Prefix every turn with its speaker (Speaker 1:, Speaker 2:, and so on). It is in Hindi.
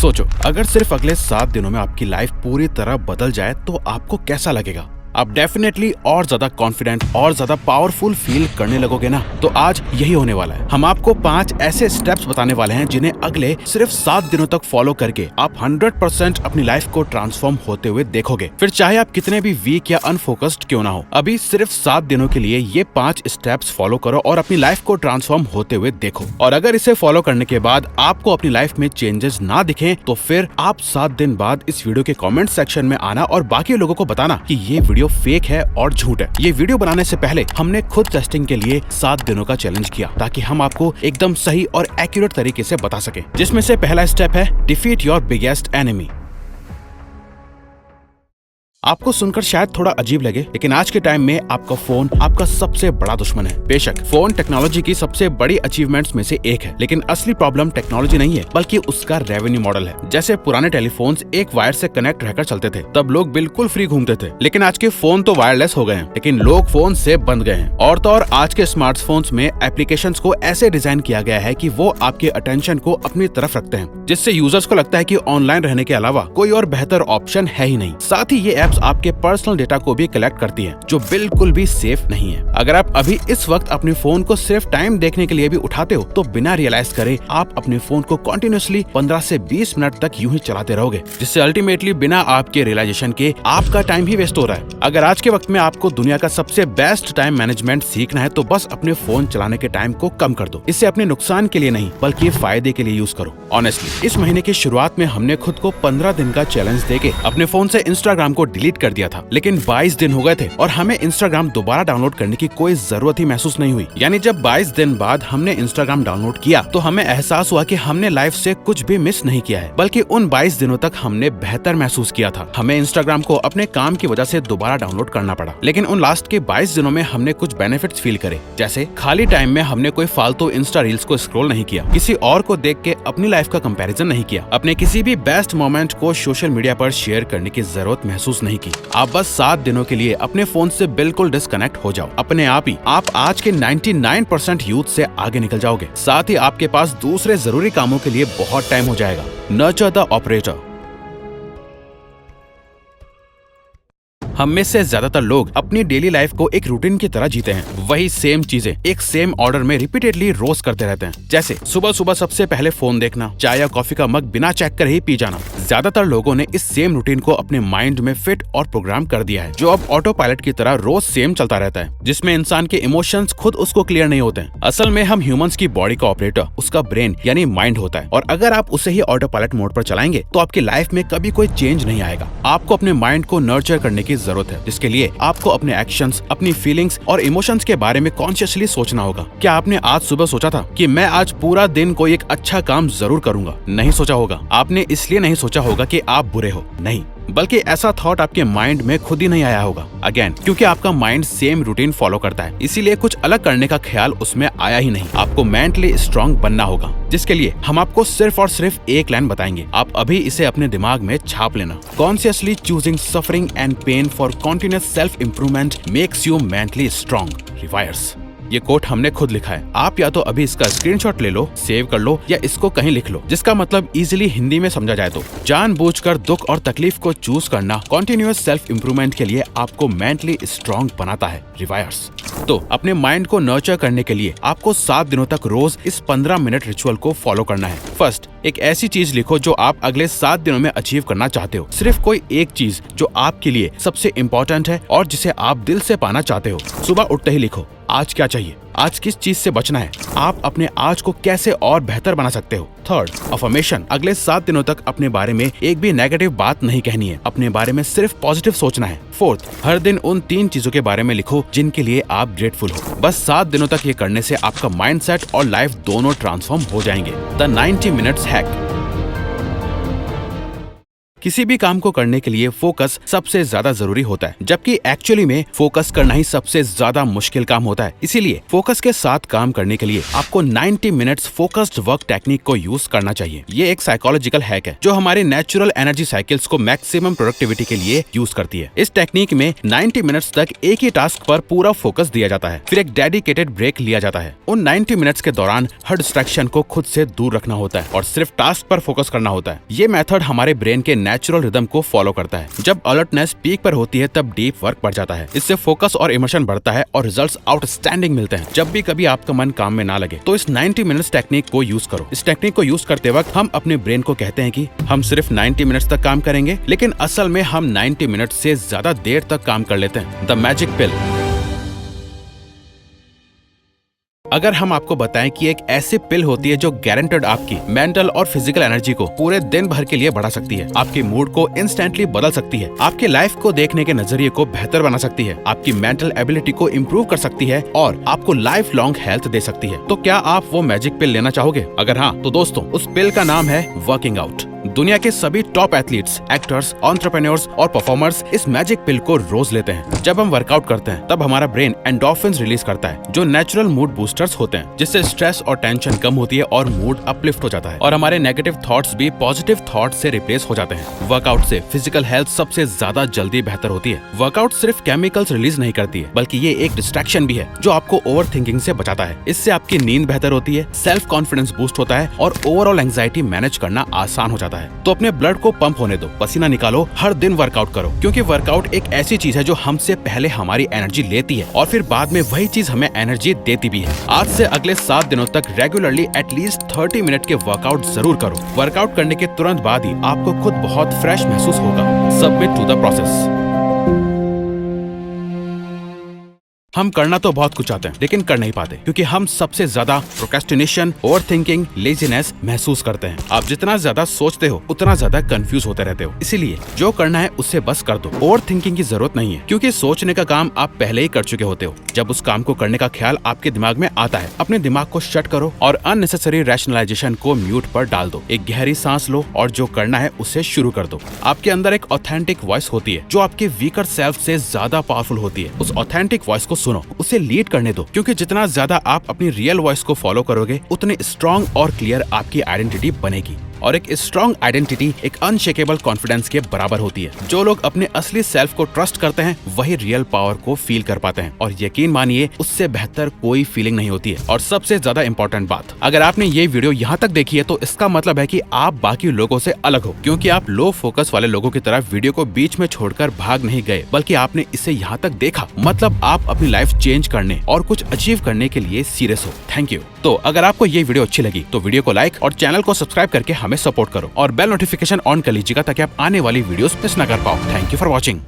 Speaker 1: सोचो, अगर सिर्फ अगले 7 दिनों में आपकी लाइफ पूरी तरह बदल जाए तो आपको कैसा लगेगा? आप डेफिनेटली और ज्यादा कॉन्फिडेंट और ज्यादा पावरफुल फील करने लगोगे ना। तो आज यही होने वाला है। हम आपको 5 ऐसे स्टेप्स बताने वाले हैं जिन्हें अगले सिर्फ 7 दिनों तक फॉलो करके आप 100% अपनी लाइफ को ट्रांसफॉर्म होते हुए देखोगे। फिर चाहे आप कितने भी वीक या अनफोकस्ड क्यों ना हो, अभी सिर्फ 7 दिनों के लिए ये 5 स्टेप्स फॉलो करो और अपनी लाइफ को ट्रांसफॉर्म होते हुए देखो। और अगर इसे फॉलो करने के बाद आपको अपनी लाइफ में चेंजेस ना दिखें तो फिर आप 7 दिन बाद इस वीडियो के कमेंट सेक्शन में आना और बाकी लोगों को बताना कि ये वीडियो फेक है और झूठ है। ये वीडियो बनाने से पहले हमने खुद टेस्टिंग के लिए 7 दिनों का चैलेंज किया ताकि हम आपको एकदम सही और एक्यूरेट तरीके से बता सके, जिसमें से पहला स्टेप है डिफीट योर बिगेस्ट एनिमी। आपको सुनकर शायद थोड़ा अजीब लगे, लेकिन आज के टाइम में आपका फोन आपका सबसे बड़ा दुश्मन है। बेशक फोन टेक्नोलॉजी की सबसे बड़ी अचीवमेंट्स में से एक है, लेकिन असली प्रॉब्लम टेक्नोलॉजी नहीं है बल्कि उसका रेवेन्यू मॉडल है। जैसे पुराने टेलीफोन्स एक वायर से कनेक्ट रहकर चलते थे, तब लोग बिल्कुल फ्री घूमते थे, लेकिन आज के फोन तो वायरलेस हो गए हैं, लेकिन लोग फोन से बंद गए हैं। और तो और आज के स्मार्टफोन्स में एप्लीकेशंस को ऐसे डिजाइन किया गया है कि वो आपके अटेंशन को अपनी तरफ रखते हैं, जिससे यूजर्स को लगता है कि ऑनलाइन रहने के अलावा कोई और बेहतर ऑप्शन है ही नहीं। साथ ही ये आपके पर्सनल डेटा को भी कलेक्ट करती है, जो बिल्कुल भी सेफ नहीं है। अगर आप अभी इस वक्त अपने फोन को सिर्फ टाइम देखने के लिए भी उठाते हो तो बिना रियलाइज करे आप अपने फोन को कंटिन्यूअसली 15 से 20 मिनट तक यूं ही चलाते रहोगे, जिससे अल्टीमेटली बिना आपके रियलाइजेशन के आपका टाइम ही वेस्ट हो रहा है। अगर आज के वक्त में आपको दुनिया का सबसे बेस्ट टाइम मैनेजमेंट सीखना है तो बस अपने फोन चलाने के टाइम को कम कर दो। इसे अपने नुकसान के लिए नहीं बल्कि फायदे के लिए यूज करो। ऑनेस्टली इस महीने की शुरुआत में हमने खुद को 15 दिन का चैलेंज देके अपने फोन से इंस्टाग्राम को डिलीट कर दिया था, लेकिन 22 दिन हो गए थे और हमें इंस्टाग्राम दोबारा डाउनलोड करने की कोई जरूरत ही महसूस नहीं हुई। यानी जब 22 दिन बाद हमने इंस्टाग्राम डाउनलोड किया तो हमें एहसास हुआ कि हमने लाइफ से कुछ भी मिस नहीं किया है, बल्कि उन 22 दिनों तक हमने बेहतर महसूस किया था। हमें इंस्टाग्राम को अपने काम की वजह से दोबारा डाउनलोड करना पड़ा, लेकिन उन लास्ट के 22 दिनों में हमने कुछ बेनिफिट्स फील करे। जैसे खाली टाइम में हमने कोई फालतू इंस्टा रील्स को स्क्रॉल नहीं किया, किसी और को देख के अपनी लाइफ का कंपैरिजन नहीं किया, अपने किसी भी बेस्ट मोमेंट को सोशल मीडिया पर शेयर करने की जरूरत महसूस नहीं की। आप बस 7 दिनों के लिए अपने फोन से बिल्कुल डिस्कनेक्ट हो जाओ। अपने आप ही आप आज के 99% यूथ से आगे निकल जाओगे। साथ ही आपके पास दूसरे जरूरी कामों के लिए बहुत टाइम हो जाएगा। Nurture the operator. हम में से ज्यादातर लोग अपनी डेली लाइफ को एक रूटीन की तरह जीते हैं। वही सेम चीजें एक सेम ऑर्डर में रिपीटेडली रोज करते रहते हैं। जैसे सुबह सुबह सबसे पहले फोन देखना, चाय या कॉफी का मग बिना चेक कर ही पी जाना। ज्यादातर लोगों ने इस सेम रूटीन को अपने माइंड में फिट और प्रोग्राम कर दिया है, जो अब ऑटो पायलट की तरह रोज सेम चलता रहता है, जिसमें इंसान के इमोशंस खुद उसको क्लियर नहीं होते हैं। असल में हम ह्यूमंस की बॉडी का ऑपरेटर उसका ब्रेन यानी माइंड होता है, और अगर आप उसे ही ऑटो पायलट मोड पर चलाएंगे तो आपकी लाइफ में कभी कोई चेंज नहीं आएगा। आपको अपने माइंड को नर्चर करने की जरूरत है, जिसके लिए आपको अपने एक्शंस, अपनी फीलिंग्स और इमोशंस के बारे में कॉन्शियसली सोचना होगा। क्या आपने आज सुबह सोचा था कि मैं आज पूरा दिन कोई एक अच्छा काम जरूर करूंगा? नहीं सोचा होगा। आपने इसलिए नहीं सोचा होगा कि आप बुरे हो, नहीं, बल्कि ऐसा थॉट आपके माइंड में खुद ही नहीं आया होगा। अगेन, क्योंकि आपका माइंड सेम रूटीन फॉलो करता है, इसीलिए कुछ अलग करने का ख्याल उसमें आया ही नहीं। आपको मेंटली स्ट्रांग बनना होगा, जिसके लिए हम आपको सिर्फ और सिर्फ एक लाइन बताएंगे। आप अभी इसे अपने दिमाग में छाप लेना। Consciously choosing suffering and pain for continuous self improvement makes you mentally strong. Rewires. ये कोट हमने खुद लिखा है। आप या तो अभी इसका स्क्रीनशॉट ले लो, सेव कर लो, या इसको कहीं लिख लो, जिसका मतलब इजीली हिंदी में समझा जाए तो जानबूझकर दुख और तकलीफ को चूज करना कॉन्टिन्यूअस सेल्फ इंप्रूवमेंट के लिए आपको मेंटली स्ट्रांग बनाता है। रिवायर्स। तो अपने माइंड को नर्चर करने के लिए आपको 7 दिनों तक रोज इस 15 मिनट रिचुअल को फॉलो करना है। फर्स्ट, एक ऐसी चीज लिखो जो आप अगले 7 दिनों में अचीव करना चाहते हो। सिर्फ कोई एक चीज जो आपके लिए सबसे इम्पोर्टेंट है और जिसे आप दिल से पाना चाहते हो। सुबह उठते ही लिखो, आज क्या चाहिए, आज किस चीज से बचना है, आप अपने आज को कैसे और बेहतर बना सकते हो। Third, affirmation. अगले 7 दिनों तक अपने बारे में एक भी नेगेटिव बात नहीं कहनी है, अपने बारे में सिर्फ पॉजिटिव सोचना है। फोर्थ, हर दिन उन 3 चीजों के बारे में लिखो जिनके लिए आप ग्रेटफुल हो। बस 7 दिनों तक ये करने से आपका माइंडसेट और लाइफ दोनों ट्रांसफॉर्म हो जाएंगे। The 90 minutes hack. किसी भी काम को करने के लिए फोकस सबसे ज्यादा जरूरी होता है, जबकि एक्चुअली में फोकस करना ही सबसे ज्यादा मुश्किल काम होता है। इसीलिए फोकस के साथ काम करने के लिए आपको 90 मिनट्स फोकस्ड वर्क टेक्निक को यूज करना चाहिए। ये एक साइकोलॉजिकल हैक है जो हमारे नेचुरल एनर्जी साइकिल्स को मैक्सिमम प्रोडक्टिविटी के लिए यूज करती है। इस टेक्निक में 90 मिनट्स तक एक ही टास्क पर पूरा फोकस दिया जाता है, फिर एक डेडिकेटेड ब्रेक लिया जाता है। उन 90 मिनट्स के दौरान हर डिस्ट्रैक्शन को खुद से दूर रखना होता है और सिर्फ टास्क पर फोकस करना होता है। ये मेथड हमारे ब्रेन के नेचुरल रिदम को फॉलो करता है। जब अलर्टनेस पीक पर होती है तब डीप वर्क बढ़ जाता है। इससे फोकस और इमोशन बढ़ता है और रिजल्ट्स आउटस्टैंडिंग मिलते हैं। जब भी कभी आपका मन काम में ना लगे तो इस 90 मिनट्स टेक्निक को यूज करो। इस टेक्निक को यूज करते वक्त हम अपने ब्रेन को कहते हैं कि हम सिर्फ 90 मिनट्स तक काम करेंगे, लेकिन असल में हम 90 मिनट से ज्यादा देर तक काम कर लेते हैं। द मैजिक पिल। अगर हम आपको बताएं कि एक ऐसी पिल होती है जो गारंटेड आपकी मेंटल और फिजिकल एनर्जी को पूरे दिन भर के लिए बढ़ा सकती है, आपके मूड को इंस्टेंटली बदल सकती है, आपके लाइफ को देखने के नजरिए को बेहतर बना सकती है, आपकी मेंटल एबिलिटी को इम्प्रूव कर सकती है और आपको लाइफ लॉन्ग हेल्थ दे सकती है, तो क्या आप वो मैजिक पिल लेना चाहोगे? अगर हाँ तो दोस्तों उस पिल का नाम है वर्किंग आउट। दुनिया के सभी टॉप एथलीट्स, एक्टर्स, एंटरप्रेन्योर्स और परफॉर्मर्स इस मैजिक पिल को रोज लेते हैं। जब हम वर्कआउट करते हैं तब हमारा ब्रेन एंडोर्फिन्स रिलीज करता है जो नेचुरल मूड बूस्टर्स होते हैं, जिससे स्ट्रेस और टेंशन कम होती है और मूड अपलिफ्ट हो जाता है और हमारे नेगेटिव थॉट्स भी पॉजिटिव थॉट्स से रिप्लेस हो जाते हैं। वर्कआउट से फिजिकल हेल्थ सबसे ज्यादा जल्दी बेहतर होती है। वर्कआउट सिर्फ केमिकल्स रिलीज नहीं करती है, बल्कि ये एक डिस्ट्रैक्शन भी है जो आपको ओवर थिंकिंग से बचाता है। इससे आपकी नींद बेहतर होती है, सेल्फ कॉन्फिडेंस बूस्ट होता है और ओवरऑल एंग्जाइटी मैनेज करना आसान हो जाता है। तो अपने ब्लड को पंप होने दो, पसीना निकालो, हर दिन वर्कआउट करो, क्योंकि वर्कआउट एक ऐसी चीज है जो हमसे पहले हमारी एनर्जी लेती है और फिर बाद में वही चीज हमें एनर्जी देती भी है। आज से अगले 7 दिनों तक रेगुलरली एटलीस्ट 30 मिनट के वर्कआउट जरूर करो। वर्कआउट करने के तुरंत बाद ही आपको खुद बहुत फ्रेश महसूस होगा। Submit to the process. हम करना तो बहुत कुछ चाहते हैं लेकिन कर नहीं पाते, क्योंकि हम सबसे ज्यादा प्रोक्रेस्टिनेशन, ओवरथिंकिंग, लेजीनेस महसूस करते हैं। आप जितना ज्यादा सोचते हो उतना ज्यादा कंफ्यूज होते रहते हो। इसीलिए जो करना है उससे बस कर दो। ओवरथिंकिंग की जरूरत नहीं है, क्योंकि सोचने का काम आप पहले ही कर चुके होते हो। जब उस काम को करने का ख्याल आपके दिमाग में आता है, अपने दिमाग को शट करो और अननेसेसरी रैशनलाइजेशन को म्यूट पर डाल दो। एक गहरी सांस लो और जो करना है उसे शुरू कर दो। आपके अंदर एक ऑथेंटिक वॉइस होती है जो आपके वीकर सेल्फ से ज्यादा पावरफुल होती है। उस ऑथेंटिक वॉइस को सुनो, उसे लीड करने दो, क्योंकि जितना ज्यादा आप अपनी रियल वॉइस को फॉलो करोगे उतने स्ट्रॉन्ग और क्लियर आपकी आइडेंटिटी बनेगी। और एक स्ट्रॉन्ग आइडेंटिटी एक अनशेकेबल कॉन्फिडेंस के बराबर होती है। जो लोग अपने असली सेल्फ को ट्रस्ट करते हैं वही रियल पावर को फील कर पाते हैं, और यकीन मानिए उससे बेहतर कोई फीलिंग नहीं होती है। और सबसे ज्यादा इंपॉर्टेंट बात, अगर आपने ये वीडियो यहाँ तक देखी है तो इसका मतलब है कि आप बाकी लोगों से अलग हो, क्योंकि आप लो फोकस वाले लोगों की तरह वीडियो को बीच में छोड़कर भाग नहीं गए, बल्कि आपने इसे यहाँ तक देखा। मतलब आप अपनी लाइफ चेंज करने और कुछ अचीव करने के लिए सीरियस हो। Thank you. तो अगर आपको ये वीडियो अच्छी लगी तो वीडियो को लाइक और चैनल को सब्सक्राइब करके हमें सपोर्ट करो और बेल नोटिफिकेशन ऑन कर लीजिएगा ताकि आप आने वाली वीडियोस मिस ना कर पाओ। Thank you for watching.